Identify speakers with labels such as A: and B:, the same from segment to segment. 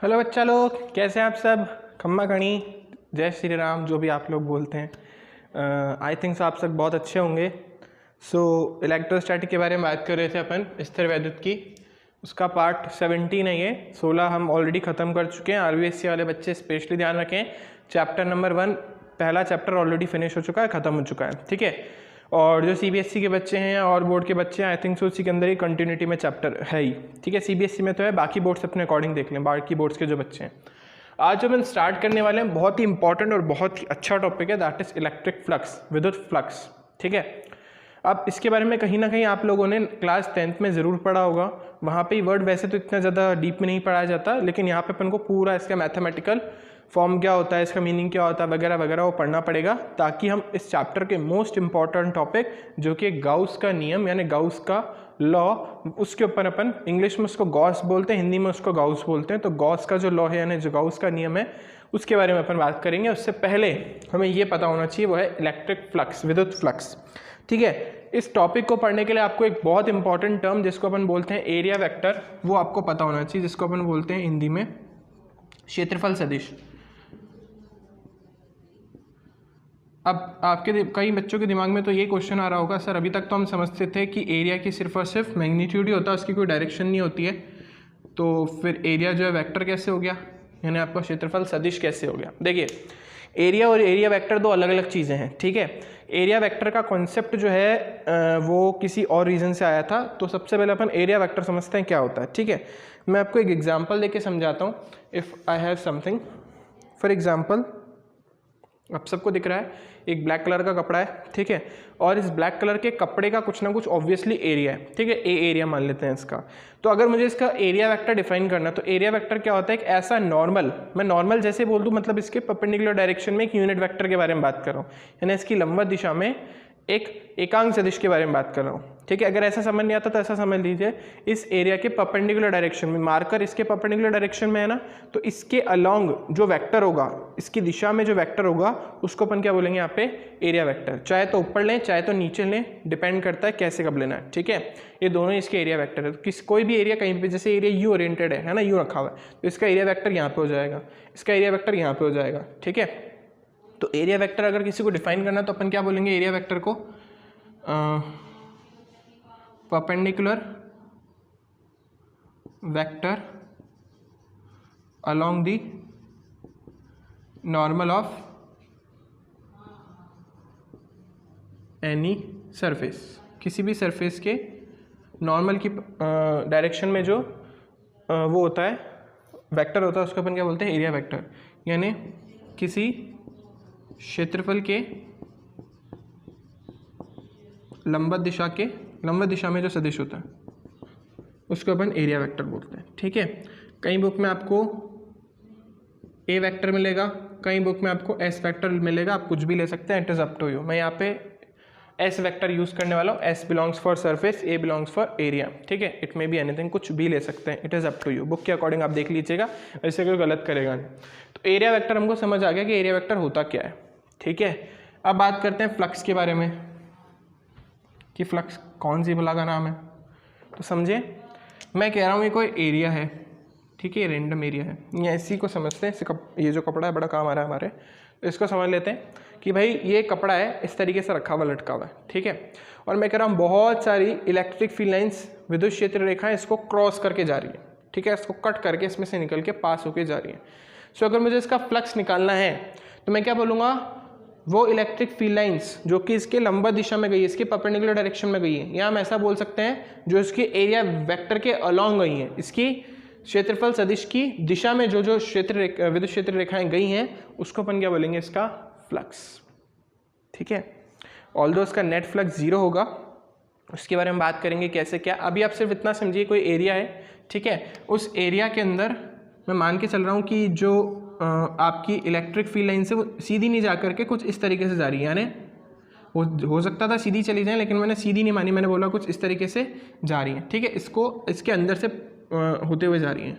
A: Hello बच्चा लोग, कैसे हैं आप सब। खम्मा खणी, जय श्री राम, जो भी आप लोग बोलते हैं। आई थिंक आप सब बहुत अच्छे होंगे। इलेक्ट्रोस्टैटिक के बारे में बात कर रहे थे अपन, स्थिर वैद्युत की। उसका पार्ट 17 है ये, 16 हम ऑलरेडी ख़त्म कर चुके हैं। आरबीएससी वाले बच्चे स्पेशली ध्यान रखें, चैप्टर नंबर 1 पहला चैप्टर ऑलरेडी फिनिश हो चुका है, ख़त्म हो चुका है, ठीक है। और जो सीबीएसई के बच्चे हैं और बोर्ड के बच्चे हैं, आई थिंक उसी के अंदर ही कंटिन्यूटी में चैप्टर है ही, ठीक है। सीबीएसई में तो है, बाकी बोर्ड्स अपने अकॉर्डिंग देख लें, बाकी बोर्ड्स के जो बच्चे हैं। आज जो हम स्टार्ट करने वाले हैं, बहुत ही इंपॉर्टेंट और बहुत ही अच्छा टॉपिक है, दैट इज इलेक्ट्रिक फ्लक्स, विद्युत फ्लक्स, ठीक है। अब इसके बारे में कहीं ना कहीं आप लोगों ने क्लास 10th में ज़रूर पढ़ा होगा। वहाँ पे वर्ड वैसे तो इतना ज़्यादा डीप में नहीं पढ़ाया जाता, लेकिन यहाँ पे अपन को पूरा इसका मैथमेटिकल फॉर्म क्या होता है, इसका मीनिंग क्या होता है वगैरह वगैरह वो पढ़ना पड़ेगा, ताकि हम इस चैप्टर के मोस्ट इंपॉर्टेंट टॉपिक जो कि गाउस का नियम यानी गाउस का लॉ, उसके ऊपर अपन इंग्लिश में उसको गॉस बोलते हैं, हिंदी में उसको गाउस बोलते हैं। तो गॉस का जो लॉ है यानी जो गाउस का नियम है, उसके बारे में अपन बात करेंगे। उससे पहले हमें ये पता होना चाहिए, वो है इलेक्ट्रिक फ्लक्स, विद्युत फ्लक्स, ठीक है। इस टॉपिक को पढ़ने के लिए आपको एक बहुत इंपॉर्टेंट टर्म जिसको अपन बोलते हैं एरिया वेक्टर, वो आपको पता होना चाहिए, जिसको अपन बोलते हैं हिंदी में क्षेत्रफल सदिश। अब आपके कई बच्चों के दिमाग में तो ये क्वेश्चन आ रहा होगा, सर अभी तक तो हम समझते थे कि एरिया की सिर्फ और सिर्फ मैग्नीट्यूड ही होता है, उसकी कोई डायरेक्शन नहीं होती है, तो फिर एरिया जो है वेक्टर कैसे हो गया, यानी आपका क्षेत्रफल सदिश कैसे हो गया। देखिए, एरिया और एरिया वेक्टर दो अलग अलग चीज़ें हैं, ठीक है। एरिया वेक्टर का कॉन्सेप्ट जो है वो किसी और रीज़न से आया था। तो सबसे पहले अपन एरिया वेक्टर समझते हैं क्या होता है, ठीक है। मैं आपको एक एग्जांपल देके समझाता हूँ। If I have something, for example, आप सबको दिख रहा है एक ब्लैक कलर का कपड़ा है, ठीक है। और इस ब्लैक कलर के कपड़े का कुछ ना कुछ ऑब्वियसली एरिया है, ठीक है। ए एरिया मान लेते हैं इसका। तो अगर मुझे इसका एरिया वेक्टर डिफाइन करना, तो एरिया वेक्टर क्या होता है, एक ऐसा नॉर्मल, मैं नॉर्मल जैसे बोल दूं, मतलब इसके परपेंडिकुलर डायरेक्शन में एक यूनिट वेक्टर के बारे में बात कर रहा हूँ, यानी इसकी लंबवत दिशा में एक एकांक सदिश के बारे में बात कर रहा हूँ, ठीक है। अगर ऐसा समझ नहीं आता तो ऐसा समझ लीजिए, इस एरिया के परपेंडिकुलर डायरेक्शन में, मार्कर इसके परपेंडिकुलर डायरेक्शन में है ना, तो इसके अलोंग जो वेक्टर होगा, इसकी दिशा में जो वेक्टर होगा, उसको अपन क्या बोलेंगे यहाँ पे, एरिया वेक्टर। चाहे तो ऊपर लें चाहे तो नीचे लें, डिपेंड करता है कैसे कब लेना है, ठीक है। ये दोनों इसके एरिया वेक्टर है। तो कोई भी एरिया कहीं पे, जैसे एरिया यू ओरिएंटेड है ना, यू रखा हुआ है, तो इसका एरिया वेक्टर यहाँ पे हो जाएगा, इसका एरिया वेक्टर यहाँ पे हो जाएगा, ठीक है। तो एरिया वेक्टर अगर किसी को डिफाइन करना तो अपन क्या बोलेंगे, एरिया वेक्टर को perpendicular vector along the normal of any surface, किसी भी सरफेस के नॉर्मल की डायरेक्शन में जो वो होता है, वेक्टर होता है, उसको अपन क्या बोलते हैं, एरिया वेक्टर। यानी किसी क्षेत्रफल के लंबवत दिशा में जो सदिश होता है, उसको अपन एरिया वेक्टर बोलते हैं, ठीक है। कई बुक में आपको ए वेक्टर मिलेगा, कई बुक में आपको एस वेक्टर मिलेगा, आप कुछ भी ले सकते हैं, it is up to you. मैं यहाँ पे एस वेक्टर यूज़ करने वाला हूँ। S belongs for surface, A belongs for area, ठीक है। इट मे बी एनीथिंग, कुछ भी ले सकते हैं, it is up to you. Book के अकॉर्डिंग आप देख लीजिएगा, वैसे कोई गलत करेगा नहीं। तो एरिया वेक्टर हमको समझ आ गया कि एरिया वेक्टर होता क्या है, ठीक है। अब बात करते हैं फ्लक्स के बारे में, कि फ्लक्स कौन सी भला का नाम है। तो समझे, मैं कह रहा हूँ ये कोई एरिया है, ठीक है, रैंडम एरिया है, या इसी को समझते हैं। ये जो कपड़ा है बड़ा काम आ रहा है हमारे, तो इसको समझ लेते हैं कि भाई ये कपड़ा है, इस तरीके से रखा हुआ, लटका हुआ है, ठीक है। और मैं कह रहा हूँ बहुत सारी इलेक्ट्रिक फील्ड लाइंस, विद्युत क्षेत्र रेखाएं इसको क्रॉस करके जा रही है, ठीक है, इसको कट करके इसमें से निकल के पास होके जा रही है। सो अगर मुझे इसका फ्लक्स निकालना है तो मैं क्या बोलूँगा, वो इलेक्ट्रिक फील्ड लाइंस जो कि इसके लंबवत दिशा में गई है, इसके परपेंडिकुलर डायरेक्शन में गई है, या हम ऐसा बोल सकते हैं जो इसके एरिया वेक्टर के अलोंग गई हैं, इसकी क्षेत्रफल सदिश की दिशा में जो जो विद्युत क्षेत्र रेखाएं गई हैं, उसको अपन क्या बोलेंगे, इसका फ्लक्स, ठीक है। ऑल्दो इसका नेट फ्लक्स 0 होगा, उसके बारे में बात करेंगे कैसे क्या। अभी आप सिर्फ इतना समझिए, कोई एरिया है, ठीक है, उस एरिया के अंदर मैं मान के चल रहा हूँ कि जो आपकी इलेक्ट्रिक फील्ड लाइन से वो सीधी नहीं जा करके कुछ इस तरीके से जा रही है, यानी हो सकता था सीधी चली जाए, लेकिन मैंने सीधी नहीं मानी, मैंने बोला कुछ इस तरीके से जा रही है, ठीक है। इसको इसके अंदर से होते हुए जा रही है,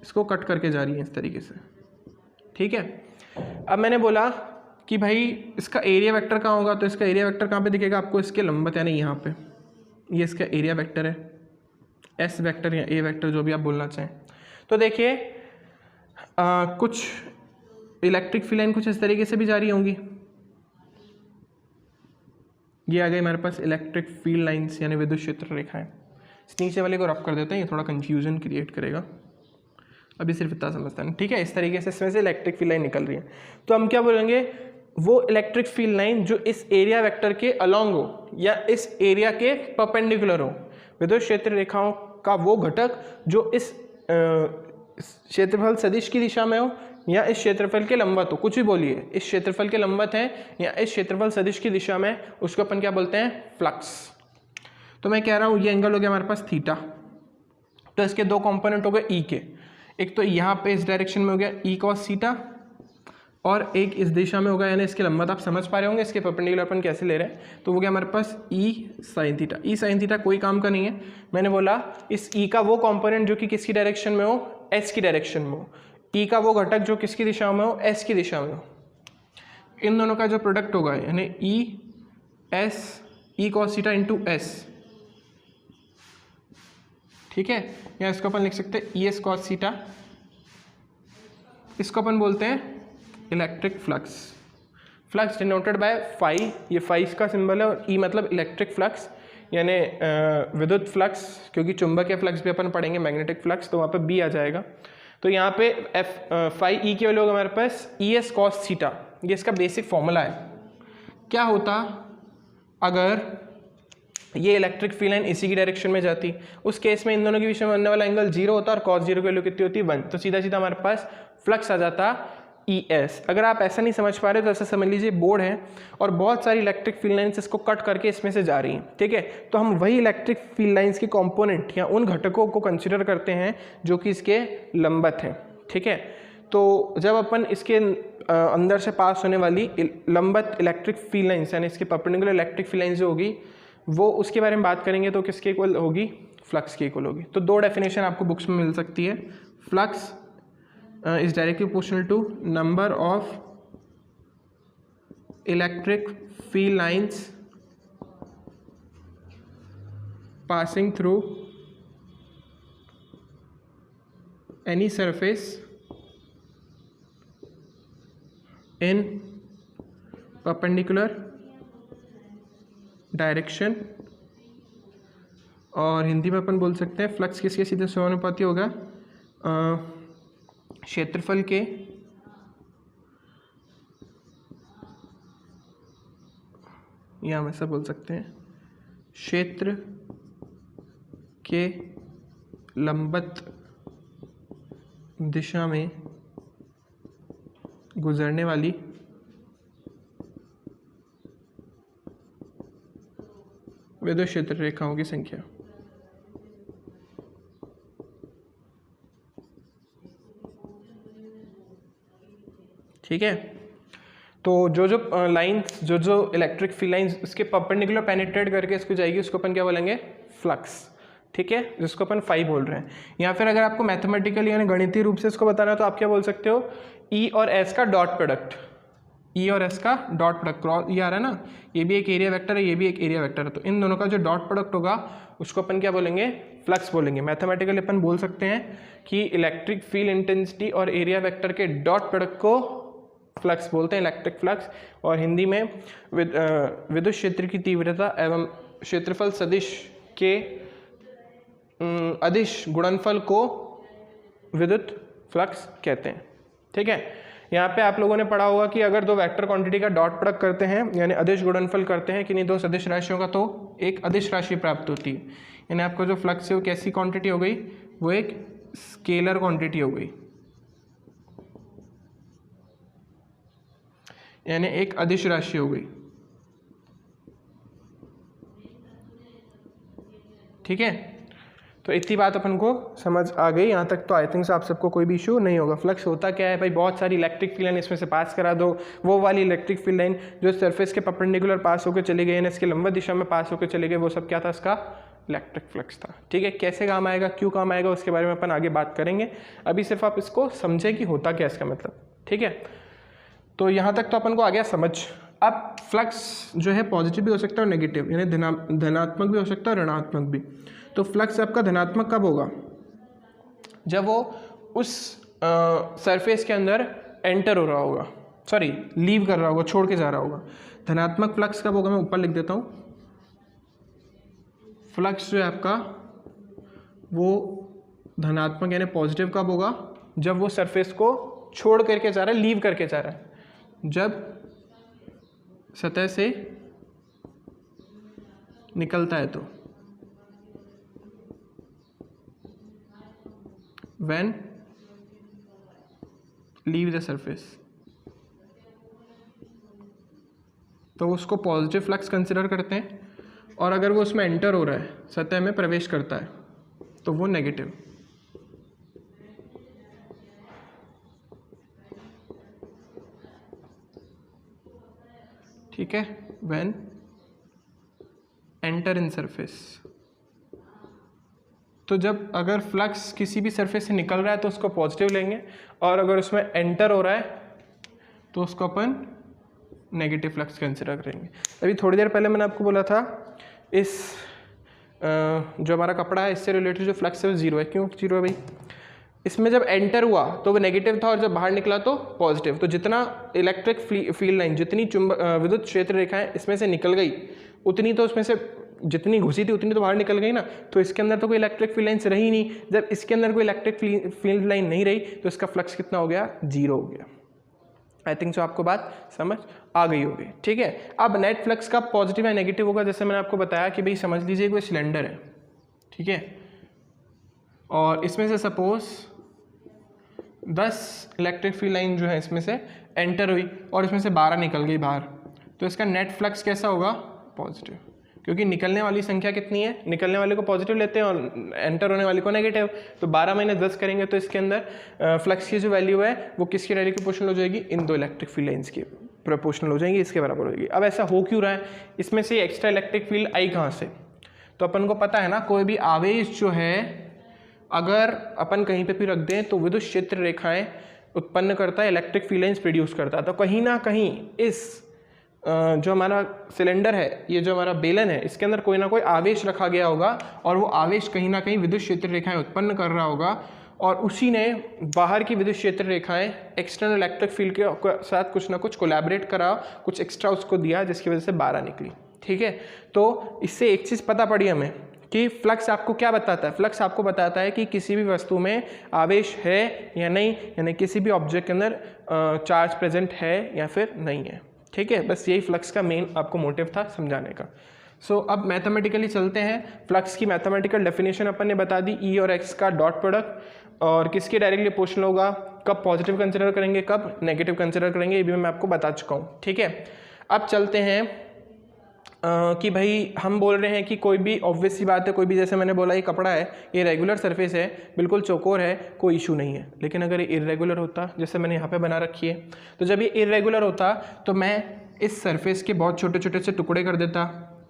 A: इसको कट करके जा रही है इस तरीके से, ठीक है। अब मैंने बोला कि भाई इसका एरिया वेक्टर कहाँ होगा, तो इसका एरिया वेक्टर कहाँ पे दिखेगा आपको, इसके लंबवत, यानी यहाँ पे, ये इसका एरिया वेक्टर है, एस वेक्टर या ए वेक्टर जो भी आप बोलना चाहें। तो देखिए कुछ इलेक्ट्रिक फील्ड लाइन कुछ इस तरीके से भी जारी होंगी। ये आ गई हमारे पास इलेक्ट्रिक फील्ड लाइंस यानी विद्युत क्षेत्र रेखाएं। इस नीचे वाले को रब कर देते हैं, ये थोड़ा कंफ्यूजन क्रिएट करेगा, अभी सिर्फ इतना समझता है, ठीक है। इस तरीके से इसमें से इलेक्ट्रिक फील्ड लाइन निकल रही है, तो हम क्या बोलेंगे, वो इलेक्ट्रिक फील्ड लाइन जो इस एरिया वेक्टर के अलॉन्ग हो या इस एरिया के परपेंडिकुलर हो, विद्युत क्षेत्र रेखाओं का वो घटक जो इस क्षेत्रफल सदिश की दिशा में हो या इस क्षेत्रफल के लंबवत हो, कुछ भी बोलिए, इस क्षेत्रफल के लंबवत है या इस क्षेत्रफल सदिश की दिशा में, उसको अपन क्या बोलते हैं, फ्लक्स। तो मैं कह रहा हूँ ये एंगल हो गया हमारे पास थीटा, तो इसके दो कंपोनेंट हो गए ई के, एक तो यहाँ पे इस डायरेक्शन में हो गया ई कॉस थीटा और एक इस दिशा में होगा, यानी इसके लंबवत आप समझ पा रहे होंगे इसके परपेंडिकुलर अपन कैसे ले रहे हैं। तो वो गया हमारे पास ई साइन थीटा। ई साइन थीटा कोई काम का नहीं है, मैंने बोला इस ई का वो कंपोनेंट जो कि किसकी डायरेक्शन में हो, एस की डायरेक्शन में हो, ई का वो घटक जो किसकी दिशा में हो, एस की दिशा में हो, इन दोनों का जो प्रोडक्ट होगा यानी E S E cos theta into S, ठीक है। या इसको अपन लिख सकते हैं ई एस कॉस थीटा, इसको अपन बोलते हैं electric flux. Flux denoted by phi, ये फाई का सिंबल है, और ई मतलब इलेक्ट्रिक फ्लक्स यानी विद्युत फ्लक्स, क्योंकि चुंबकीय फ्लक्स भी अपन पढ़ेंगे मैग्नेटिक फ्लक्स, तो वहाँ पे बी आ जाएगा। तो यहाँ पे एफ फाई ई के वैल्यू होगा हमारे पास ई एस कॉस थीटा, ये इसका बेसिक फॉर्मूला है। क्या होता अगर ये इलेक्ट्रिक फील्ड लाइन इसी की डायरेक्शन में जाती, उस केस में इन दोनों के बीच में बनने वाला एंगल 0 होता और cos 0 की वैल्यू कितनी होती, 1, तो सीधा सीधा हमारे पास फ्लक्स आ जाता ई एस। अगर आप ऐसा नहीं समझ पा रहे तो ऐसा समझ लीजिए बोर्ड है और बहुत सारी इलेक्ट्रिक फील्ड लाइन्स इसको कट करके इसमें से जा रही हैं, ठीक है। तो हम वही इलेक्ट्रिक फील्ड लाइन्स के कंपोनेंट या उन घटकों को कंसिडर करते हैं जो कि इसके लंबवत हैं, ठीक है। तो जब अपन इसके अंदर से पास होने वाली लंबवत इलेक्ट्रिक फील्ड लाइन्स यानी इसके परपेंडिकुलर इलेक्ट्रिक फील्ड लाइन्स जो होगी वो उसके बारे में बात करेंगे, तो किसके इक्वल होगी, फ्लक्स के इक्वल होगी। तो दो डेफिनेशन आपको बुक्स में मिल सकती है, flux is directly proportional to number of electric field lines passing through any surface in perpendicular direction, और हिंदी में अपन बोल सकते हैं फ्लक्स किसके सीधे समानुपाती होगा, क्षेत्रफल के या हम ऐसा बोल सकते हैं क्षेत्र के लंबवत दिशा में गुजरने वाली विद्युत क्षेत्र रेखाओं की संख्या। ठीक है, तो जो जो लाइंस जो जो इलेक्ट्रिक फील्ड लाइंस उसके परपेंडिकुलर पेनिट्रेट करके इसको जाएगी उसको अपन क्या बोलेंगे, फ्लक्स, ठीक है, जिसको अपन फाई बोल रहे हैं। या फिर अगर आपको मैथमेटिकली यानी गणितीय रूप से इसको बताना है तो आप क्या बोल सकते हो, ई और एस का डॉट प्रोडक्ट, ई और एस का डॉट प्रोडक्ट, क्रॉस ये आ रहा है ना, ये भी एक एरिया वेक्टर है, ये भी एक एरिया वेक्टर है, तो इन दोनों का जो डॉट प्रोडक्ट होगा उसको अपन क्या बोलेंगे, फ्लक्स बोलेंगे। मैथमेटिकली अपन बोल सकते हैं कि इलेक्ट्रिक फील्ड इंटेंसिटी और एरिया वेक्टर के डॉट प्रोडक्ट को फ्लक्स बोलते हैं, इलेक्ट्रिक फ्लक्स। और हिंदी में विद्युत क्षेत्र की तीव्रता एवं क्षेत्रफल सदिश के अदिश गुणनफल को विद्युत फ्लक्स कहते हैं। ठीक है, यहाँ पे आप लोगों ने पढ़ा होगा कि अगर दो वेक्टर क्वांटिटी का डॉट प्रोडक्ट करते हैं यानी अदिश गुणनफल करते हैं किन्हीं दो सदिश राशियों का, तो एक अदिश राशि प्राप्त होती है। यानी आपका जो फ्लक्स है वो कैसी क्वांटिटी हो गई, वो एक स्केलर क्वांटिटी हो गई, यानी एक अदिश राशि हो गई। ठीक है, तो इतनी बात अपन को समझ आ गई। यहाँ तक तो आई थिंक आप सबको कोई भी इशू नहीं होगा। फ्लक्स होता क्या है भाई, बहुत सारी इलेक्ट्रिक फील्ड लाइन इसमें से पास करा दो, वो वाली इलेक्ट्रिक फील्ड लाइन जो सरफेस के परपेंडिकुलर पास होकर चली गई यानी इसके लंबवत दिशा में पास होकर चले गए, वो सब क्या था, इसका इलेक्ट्रिक फ्लक्स था। ठीक है, कैसे काम आएगा, क्यों काम आएगा, उसके बारे में अपन आगे बात करेंगे। अभी सिर्फ आप इसको समझे कि होता क्या इसका मतलब। ठीक है, तो यहाँ तक तो अपन को आ गया समझ। अब फ्लक्स जो है पॉजिटिव भी हो सकता है और नेगेटिव, यानी धनात्मक भी हो सकता है और ऋणात्मक भी। तो फ्लक्स आपका धनात्मक कब होगा, जब वो उस सरफेस के अंदर एंटर हो रहा होगा, सॉरी लीव कर रहा होगा, छोड़ के जा रहा होगा। धनात्मक फ्लक्स कब होगा, मैं ऊपर लिख देता हूँ। फ्लक्स जो है आपका वो धनात्मक यानी पॉजिटिव कब होगा, जब वो सरफेस को छोड़ करके जा रहा है, लीव करके जा रहा है, जब सतह से निकलता है तो, व्हेन लीव द सरफेस, तो उसको पॉजिटिव फ्लक्स कंसिडर करते हैं। और अगर वो उसमें एंटर हो रहा है, सतह में प्रवेश करता है, तो वो नेगेटिव। ठीक है, व्हेन एंटर इन सरफेस, तो जब अगर फ्लक्स किसी भी सरफेस से निकल रहा है तो उसको पॉजिटिव लेंगे, और अगर उसमें एंटर हो रहा है तो उसको अपन नेगेटिव फ्लक्स कंसिडर करेंगे। अभी थोड़ी देर पहले मैंने आपको बोला था इस जो हमारा कपड़ा है इससे रिलेटेड जो फ्लक्स है वो जीरो है। क्यों जीरो है भाई? इसमें जब एंटर हुआ तो वो नेगेटिव था और जब बाहर निकला तो पॉजिटिव। तो जितना इलेक्ट्रिक फील्ड लाइन, जितनी विद्युत क्षेत्र रेखाएं इसमें से निकल गई, उतनी तो उसमें से जितनी घुसी थी उतनी तो बाहर निकल गई ना। तो इसके अंदर तो कोई इलेक्ट्रिक फील्ड लाइन्स रही नहीं। जब इसके अंदर कोई इलेक्ट्रिक फील्ड लाइन नहीं रही तो इसका फ्लक्स कितना हो गया? जीरो हो गया। आई थिंक सो आपको बात समझ आ गई होगी। ठीक है, अब नेट फ्लक्स का पॉजिटिव या नेगेटिव होगा, जैसे मैंने आपको बताया कि भाई समझ लीजिए कोई सिलेंडर है, ठीक है, और इसमें से सपोज 10 इलेक्ट्रिक फील्ड लाइन जो है इसमें से एंटर हुई और इसमें से 12 निकल गई बाहर, तो इसका नेट फ्लक्स कैसा होगा? पॉजिटिव, क्योंकि निकलने वाली संख्या कितनी है? निकलने वाले को पॉजिटिव लेते हैं और एंटर होने वाले को नेगेटिव। तो 12 - 10 करेंगे तो इसके अंदर फ्लक्स की जो वैल्यू है वो किसकी डायरेक्टली प्रोपोर्शनल हो जाएगी? इन दो इलेक्ट्रिक फील्ड लाइंस की प्रोपोर्शनल हो जाएंगी, इसके बराबर हो जाएगी। अब ऐसा हो क्यों रहा है? इसमें से एक्स्ट्रा इलेक्ट्रिक फील्ड आई कहाँ से? तो अपन को पता है ना, कोई भी आवेश जो है अगर अपन कहीं पे भी रख दें तो विद्युत क्षेत्र रेखाएं उत्पन्न करता है, इलेक्ट्रिक फील्ड लाइंस प्रोड्यूस करता है। तो कहीं ना कहीं इस जो हमारा सिलेंडर है, ये जो हमारा बेलन है, इसके अंदर कोई ना कोई आवेश रखा गया होगा और वो आवेश कहीं ना कहीं विद्युत क्षेत्र रेखाएं उत्पन्न कर रहा होगा और उसी ने बाहर की विद्युत क्षेत्र रेखाएं एक्सटर्नल इलेक्ट्रिक फील्ड के साथ कुछ ना कुछ कोलैबोरेट करा, कुछ एक्स्ट्रा उसको दिया, जिसकी वजह से 12 निकली। ठीक है, तो इससे एक चीज़ पता पड़ी हमें कि फ्लक्स आपको क्या बताता है? फ्लक्स आपको बताता है कि किसी भी वस्तु में आवेश है या नहीं, यानी किसी भी ऑब्जेक्ट के अंदर चार्ज प्रेजेंट है या फिर नहीं है। ठीक है, बस यही फ्लक्स का मेन आपको मोटिव था समझाने का। सो अब मैथमेटिकली चलते हैं। फ्लक्स की मैथमेटिकल डेफिनेशन अपन ने बता दी, ई और एक्स का डॉट प्रोडक्ट, और किसके डायरेक्टली प्रोपोर्शनल होगा, कब पॉजिटिव कंसिडर करेंगे, कब नेगेटिव कंसिडर करेंगे, ये भी मैं आपको बता चुका हूँ। ठीक है, अब चलते हैं कि भाई हम बोल रहे हैं कि कोई भी ऑब्वियस सी बात है, कोई भी, जैसे मैंने बोला ये कपड़ा है, ये रेगुलर सरफेस है, बिल्कुल चौकोर है, कोई इशू नहीं है। लेकिन अगर ये इरेगुलर होता, जैसे मैंने यहाँ पे बना रखी है, तो जब ये इरेगुलर होता तो मैं इस सरफेस के बहुत छोटे छोटे से टुकड़े कर देता।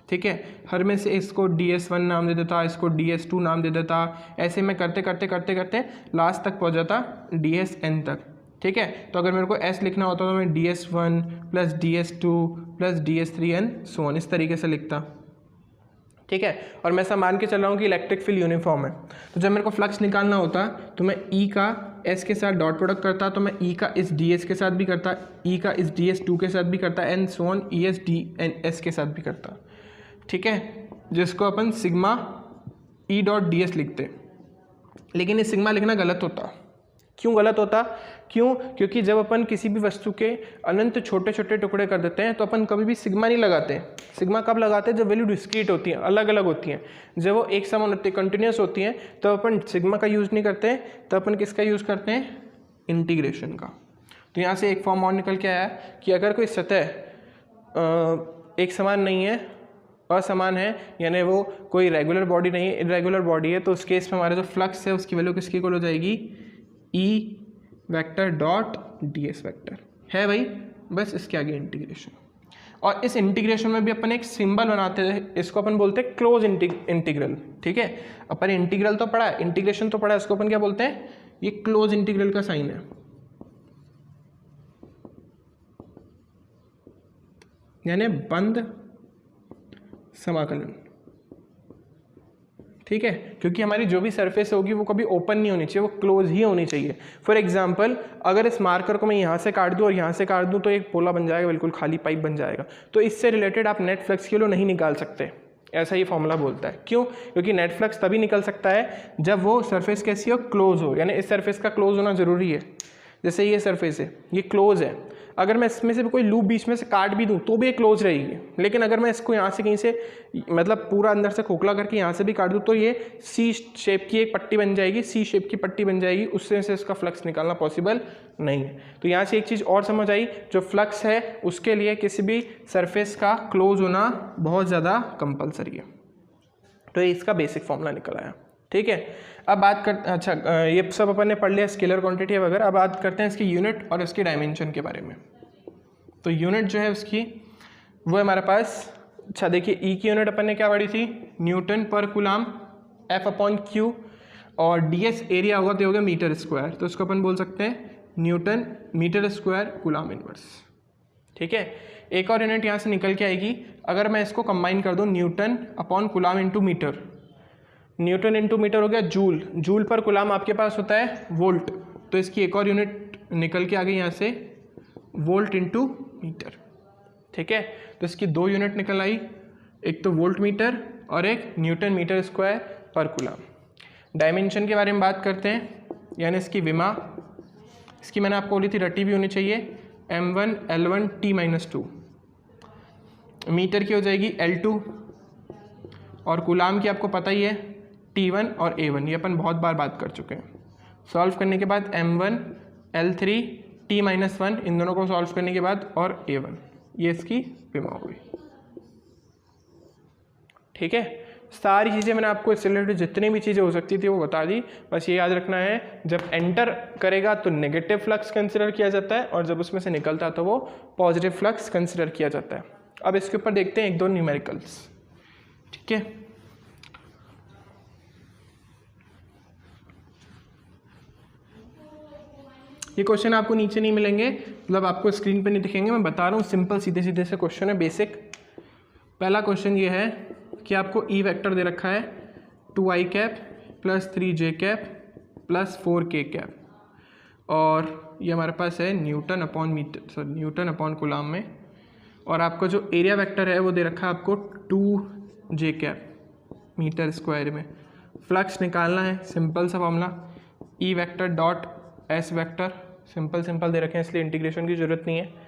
A: ठीक है, हर में से इसको DS1 नाम दे देता, इसको DS2 नाम दे देता, ऐसे मैं करते करते करते करते लास्ट तक पहुँच जाता DSN तक। ठीक है, तो अगर मेरे को S लिखना होता तो मैं DS1 + DS2 + DS3 so on, इस तरीके से लिखता। ठीक है, और मैं ऐसा मान के चल रहा हूँ कि इलेक्ट्रिक फील्ड यूनिफॉर्म है। तो जब मेरे को फ्लक्स निकालना होता तो मैं E का S के साथ डॉट प्रोडक्ट करता, तो मैं E का इस DS के साथ भी करता, E का इस DS2 के साथ भी करता, and so on ES DNS के साथ भी करता। ठीक है, जिसको अपन सिग्मा E.ds लिखते। लेकिन ये सिग्मा लिखना गलत होता। क्यों गलत होता? क्यों? क्योंकि जब अपन किसी भी वस्तु के अनंत छोटे छोटे टुकड़े कर देते हैं तो अपन कभी भी सिग्मा नहीं लगाते। सिग्मा कब लगाते हैं? जब वैल्यू डिस्क्रीट होती हैं, अलग अलग होती हैं। जब वो एक समान होती है, कंटिन्यूस होती हैं, तो अपन सिग्मा का यूज़ नहीं करते, तो अपन किसका यूज़ करते हैं? इंटीग्रेशन का। तो यहाँ से एक फॉर्म और निकल के आया कि अगर कोई सतह एक समान नहीं है, असमान है, यानी वो कोई रेगुलर बॉडी नहीं है, इरेगुलर बॉडी है, तो उस केस में हमारा जो फ्लक्स है उसकी वैल्यू किसकी इक्वल हो जाएगी? E.ds वेक्टर है भाई, बस इसके आगे इंटीग्रेशन। और इस इंटीग्रेशन में भी अपन एक सिंबल बनाते हैं, इसको अपन बोलते हैं क्लोज इंटीग्रल। ठीक है, अपन इंटीग्रल तो पढ़ा है, इंटीग्रेशन तो पढ़ा है, इसको अपन क्या बोलते हैं? ये क्लोज इंटीग्रल का साइन है, यानी बंद समाकलन। ठीक है, क्योंकि हमारी जो भी सरफेस होगी वो कभी ओपन नहीं होनी चाहिए, वो क्लोज ही होनी चाहिए। फॉर एग्जांपल अगर इस मार्कर को मैं यहाँ से काट दूँ और यहाँ से काट दूँ तो एक पोला बन जाएगा, बिल्कुल खाली पाइप बन जाएगा। तो इससे रिलेटेड आप नेट फ्लक्स की वैल्यू नहीं निकाल सकते, ऐसा ये फॉर्मूला बोलता है। क्यों? क्योंकि नेट फ्लक्स तभी निकल सकता है जब वो सरफेस कैसी हो, क्लोज हो, यानी इस सरफेस का क्लोज होना जरूरी है। जैसे ये सरफेस है, ये क्लोज है, अगर मैं इसमें से कोई लूप बीच में से काट भी दूं तो भी ये क्लोज रहेगी। लेकिन अगर मैं इसको यहाँ से कहीं से मतलब पूरा अंदर से खोखला करके यहाँ से भी काट दूं तो ये सी शेप की एक पट्टी बन जाएगी, सी शेप की पट्टी बन जाएगी, उससे से इसका फ्लक्स निकालना पॉसिबल नहीं है। तो यहाँ से एक चीज़ और समझ आई, जो फ्लक्स है उसके लिए किसी भी सरफेस का क्लोज होना बहुत ज़्यादा कंपलसरी है। तो ये इसका बेसिक फॉर्मूला निकल आया। ठीक है, अब बात कर, अच्छा ये सब अपन ने पढ़ लिया स्केलर क्वांटिटी वगैरह। अब बात करते हैं इसकी यूनिट और इसकी डायमेंशन के बारे में। तो यूनिट जो है उसकी वो है हमारे पास, अच्छा देखिए ई की यूनिट अपन ने क्या पढ़ी थी, न्यूटन पर कूलाम, एफ अपॉन क्यू, और डीएस एरिया होगा तो होगा मीटर स्क्वायर, तो इसको अपन बोल सकते हैं newton metre square coulomb inverse. ठीक है, एक और यूनिट यहाँ से निकल के आएगी, अगर मैं इसको कंबाइन कर दूँ newton upon coulomb into metre, newton into metre हो गया जूल, जूल पर कूलाम आपके पास होता है वोल्ट, तो इसकी एक और यूनिट निकल के आ गई यहाँ से वोल्ट इंटू मीटर। ठीक है, तो इसकी दो यूनिट निकल आई, एक तो वोल्ट मीटर और एक न्यूटन मीटर स्क्वायर पर कूलाम। डायमेंशन के बारे में बात करते हैं, यानी इसकी विमा, इसकी मैंने आपको बोली थी रटी भी होनी चाहिए, m1 L1 T-2, मीटर की हो जाएगी L2, और कूलाम की आपको पता ही है T1 और A1, ये अपन बहुत बार बात कर चुके हैं। सॉल्व करने के बाद m1 L3 T-1, इन दोनों को सॉल्व करने के बाद और A1, ये इसकी विमा हो गई। ठीक है, सारी चीज़ें मैंने आपको इससे रिलेटेड जितनी भी चीज़ें हो सकती थी वो बता दी। बस ये याद रखना है, जब एंटर करेगा तो नेगेटिव फ्लक्स कंसिडर किया जाता है, और जब उसमें से निकलता है तो वो पॉजिटिव फ्लक्स कंसिडर किया जाता है। अब इसके ऊपर देखते हैं एक दो न्यूमेरिकल्स। ठीक है, ये क्वेश्चन आपको नीचे नहीं मिलेंगे, मतलब आपको स्क्रीन पे नहीं दिखेंगे, मैं बता रहा हूँ, सिंपल सीधे सीधे से क्वेश्चन है, बेसिक। पहला क्वेश्चन ये है कि आपको ई वेक्टर दे रखा है 2i cap plus 3j cap plus 4k cap, और ये हमारे पास है newton upon metre, sorry newton upon coulomb में, और आपका जो एरिया वेक्टर है वो दे रखा है आपको 2j कैप मीटर स्क्वायर में। फ्लक्स निकालना है, सिंपल सा formula, E vector dot S vector, simple दे रखे हैं इसलिए इंटीग्रेशन की जरूरत नहीं है।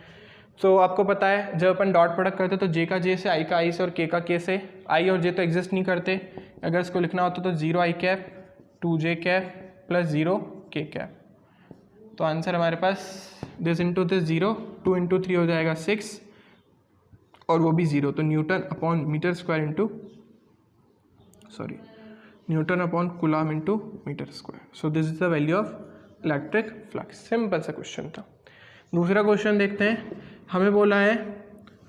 A: तो आपको पता है जब अपन डॉट प्रोडक्ट करते तो जे का जे से, आई का आई से और के का के से, आई और जे तो एग्जिस्ट नहीं करते, अगर इसको लिखना होता तो 0i cap 2j cap plus 0k cap. तो आंसर हमारे पास दिस इंटू दिस 0, 2 इंटू 3 हो जाएगा 6, और वो भी 0, तो newton upon metre square into, sorry newton upon coulomb into metre square. So this is the value of electric flux. Simple सा क्वेश्चन था। दूसरा क्वेश्चन देखते हैं, हमें बोला है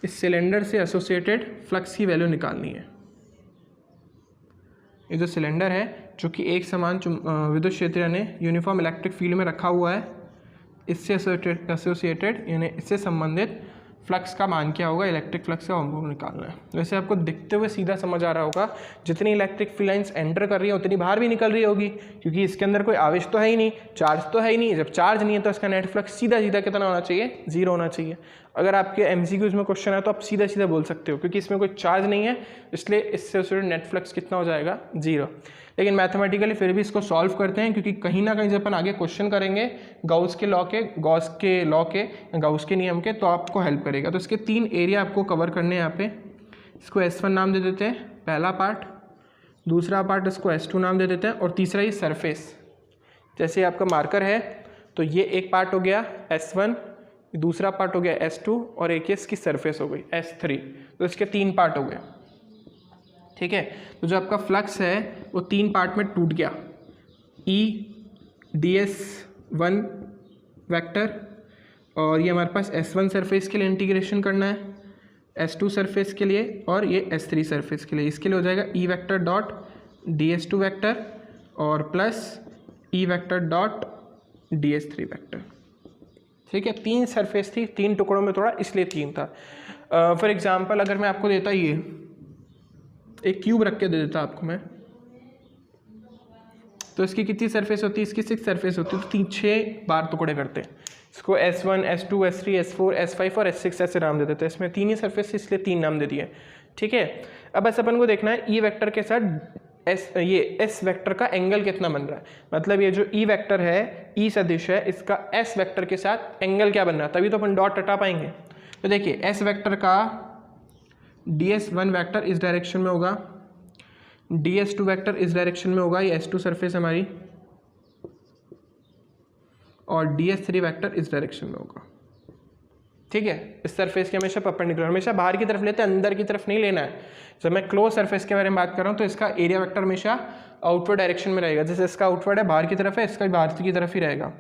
A: इस सिलेंडर से एसोसिएटेड फ्लक्स की वैल्यू निकालनी है। ये जो सिलेंडर है जो कि एक समान विद्युत क्षेत्र यानी यूनिफॉर्म इलेक्ट्रिक फील्ड में रखा हुआ है, इससे एसोसिएटेड यानी इससे संबंधित फ्लक्स का मान क्या होगा, इलेक्ट्रिक फ्लक्स का हमको निकालना है। वैसे आपको दिखते हुए सीधा समझ आ रहा होगा, जितनी इलेक्ट्रिक फील्ड लाइंस एंटर कर रही है उतनी बाहर भी निकल रही होगी, क्योंकि इसके अंदर कोई आवेश तो है ही नहीं, चार्ज तो है ही नहीं। जब चार्ज नहीं है तो इसका नेट फ्लक्स सीधा कितना होना चाहिए, 0 होना चाहिए। अगर आपके MCQs में क्वेश्चन है तो आप सीधा बोल सकते हो, क्योंकि इसमें कोई चार्ज नहीं है, इसलिए इससे नेट फ्लक्स कितना हो जाएगा, 0। लेकिन मैथमेटिकली फिर भी इसको सॉल्व करते हैं, क्योंकि कहीं ना कहीं जब अपन आगे क्वेश्चन करेंगे गाउस के लॉ के, गाउस के नियम के, तो आपको हेल्प करेगा। तो इसके 3 एरिया आपको कवर करने हैं यहाँ पे। इसको S1 नाम दे देते हैं, पहला पार्ट, दूसरा पार्ट इसको S2 नाम दे देते हैं, और तीसरा ये सरफेस। जैसे आपका मार्कर है तो ये एक पार्ट हो गया S1, दूसरा पार्ट हो गया S2, और एक इसकी सरफेस हो गई S3। तो इसके 3 पार्ट हो गए। ठीक है, तो जो आपका फ्लक्स है वो 3 पार्ट में टूट गया, ds1 वेक्टर, और ये हमारे पास S1 सरफेस के लिए इंटीग्रेशन करना है, S2 सरफेस के लिए, और ये S3 सरफेस के लिए। इसके लिए हो जाएगा E vector dot ds2 vector और plus E vector dot ds3 vector. ठीक है, 3 सरफेस थी, 3 टुकड़ों में तोड़ा, इसलिए 3 था। फॉर एग्जांपल अगर मैं आपको देता ये एक क्यूब रख के दे देता आपको मैं, तो इसकी कितनी सरफेस होती है, इसकी 6 सरफेस होती है, तो 6 बार टुकड़े करते हैं इसको। S1 S2 S3 S4 S5 और S6 ऐसे नाम दे देते हैं। इसमें 3 ही सरफेस इसलिए 3 नाम दे दिए, ठीक है। अब बस अपन को देखना है ई वेक्टर के साथ एस वेक्टर का एंगल कितना बन रहा है। मतलब ये जो ई वेक्टर है, ई सदिश है, इसका एस वेक्टर के साथ एंगल क्या बन रहा है, तभी तो अपन डॉट हटा पाएंगे। तो देखिए एस वेक्टर का ds1 वेक्टर इस डायरेक्शन में होगा, ds2 वेक्टर इस डायरेक्शन में होगा, ये s2 सरफेस हमारी, और ds3 वेक्टर इस डायरेक्शन में होगा, ठीक है। इस सरफेस के हमेशा परपेंडिकुलर, हमेशा बाहर की तरफ लेते हैं, अंदर की तरफ नहीं लेना है। जब मैं क्लोज सरफेस के बारे में बात कर रहा हूँ तो इसका एरिया वेक्टर हमेशा आउटवर्ड डायरेक्शन में रहेगा। जैसे इसका आउटवर्ड है, बाहर की तरफ है, इसका बाहर की तरफ ही रहेगा।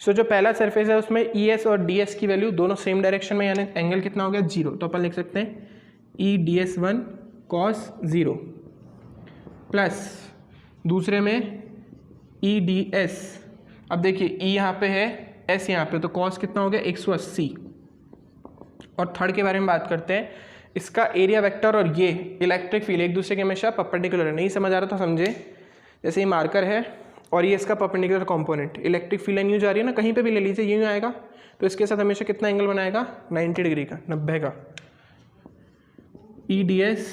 A: सो जो पहला सरफेस है उसमें ES और DS की वैल्यू दोनों सेम डायरेक्शन में, यानी एंगल कितना हो गया 0। तो अपन लिख सकते हैं EDS1 cos 0 प्लस दूसरे में EDS, अब देखिए E यहाँ पे है, S यहाँ पे, तो cos कितना हो गया 180। और थर्ड के बारे में बात करते हैं, इसका एरिया वेक्टर और ये इलेक्ट्रिक फील्ड एक दूसरे के हमेशा परपेंडिकुलर है। नहीं समझ आ रहा तो समझे, जैसे ये मार्कर है और ये इसका परपेंडिकुलर कंपोनेंट, इलेक्ट्रिक फील्ड यूँ जा रही है ना, कहीं पे भी ले लीजिए यूँ आएगा, तो इसके साथ हमेशा कितना एंगल बनाएगा 90 डिग्री का, 90 का। EDS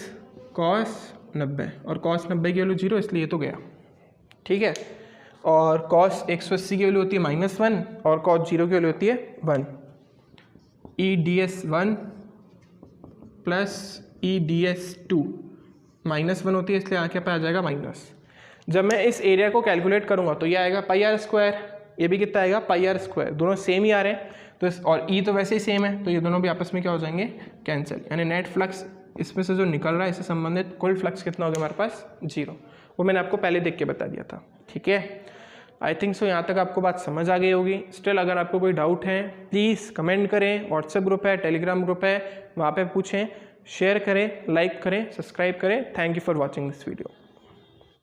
A: cos 90 और cos 90 की वैल्यू 0, इसलिए तो गया, ठीक है। और cos 180 की वैल्यू होती है -1 और cos 0 की वैल्यू होती है 1। EDS1 प्लस EDS2 -1 होती है, इसलिए आके पे आ जाएगा माइनस। जब मैं इस एरिया को कैलकुलेट करूंगा तो ये आएगा πr², ये भी कितना आएगा πr², दोनों सेम ही आ रहे हैं तो और E तो वैसे ही सेम है, तो ये दोनों भी आपस में क्या हो जाएंगे कैंसिल, यानी नेट फ्लक्स इसमें से जो निकल रहा है इससे संबंधित कुल फ्लक्स कितना हो गया हमारे पास 0। वो मैंने आपको पहले देख के बता दिया था, ठीक है। आई थिंक सो यहाँ तक आपको बात समझ आ गई होगी। स्टिल अगर आपको कोई डाउट है प्लीज़ कमेंट करें, व्हाट्सएप ग्रुप है, टेलीग्राम ग्रुप है, वहाँ पे पूछें, शेयर करें, लाइक करें, सब्सक्राइब करें। Thank you for watching this video.